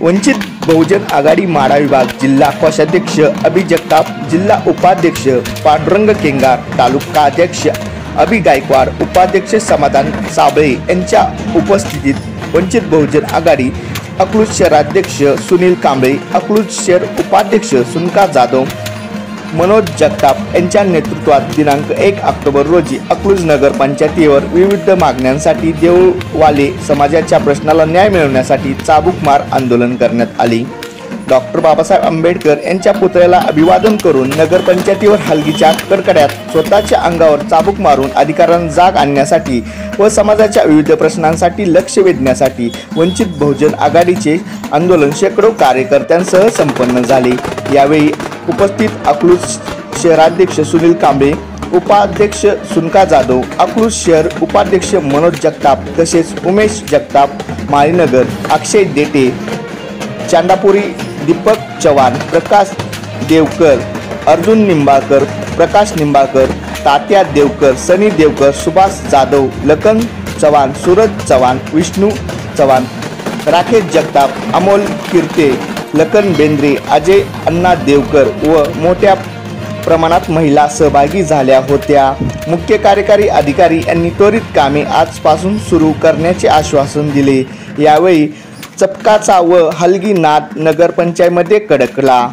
वंचित बहुजन आघाडी माढा विभाग जिल्हा कोषाध्यक्ष अभि जगताप, जिल्हा उपाध्यक्ष पांडुरंग केंगार, तालुका अध्यक्ष अभि गायकवाड, उपाध्यक्ष समाधान साबळे यांच्या उपस्थितीत वंचित बहुजन आघाडी अकलूज शहराध्यक्ष सुनील कांबळे, अकलूज शहर उपाध्यक्ष सुनका जाधव, मनोज जगताप यांच्या नेतृत्वात दिनांक 1 ऑक्टोबर रोजी अकलूज नगर पंचायतीवर विविध मागण्यांसाठी देऊळवाले समाजाच्या प्रश्नाला न्याय मिळवण्यासाठी चाबूकमार आंदोलन करण्यात आले। डॉक्टर बाबासाहेब आंबेडकर यांच्या पुतळ्याला अभिवादन करून नगरपंचायतीवर हलगीच्या कडकड्यात स्वतःच्या अंगावर चाबूक मारून अधिकारांना जाग आणण्यासाठी व समाजाच्या विविध प्रश्नांसाठी लक्ष वेधण्यासाठी वंचित बहुजन आघाडीचे आंदोलन शेकडो कार्यकर्त्यांसह संपन्न झाले। यावेळी उपस्थित अकलूज शहराध्यक्ष सुनील कांबळे, उपाध्यक्ष सुनका जाधव, अकलूज शहर उपाध्यक्ष मनोज जगताप तसेच उमेश जगताप, माळीनगर, अक्षय देटे, चांडापुरी, दीपक चव्हाण, प्रकाश देवकर, अर्जुन निंबाळकर, प्रकाश निंबाळकर, तात्या देवकर, सनी देवकर, सुभाष जाधव, लखन चव्हाण, सूरज चव्हाण, विष्णू चव्हाण, राकेश जगताप, अमोल कीर्ते, लखन बेंद्रे, अजय अण्णा देवकर व मोठ्या प्रमाणात महिला सहभागी झाल्या होत्या। मुख्य कार्यकारी अधिकारी यांनी त्वरित कामे आजपासून सुरू करण्याचे आश्वासन दिले। यावेळी चपकाचा व हलगी नाद नगरपंचायतीमध्ये कडकला।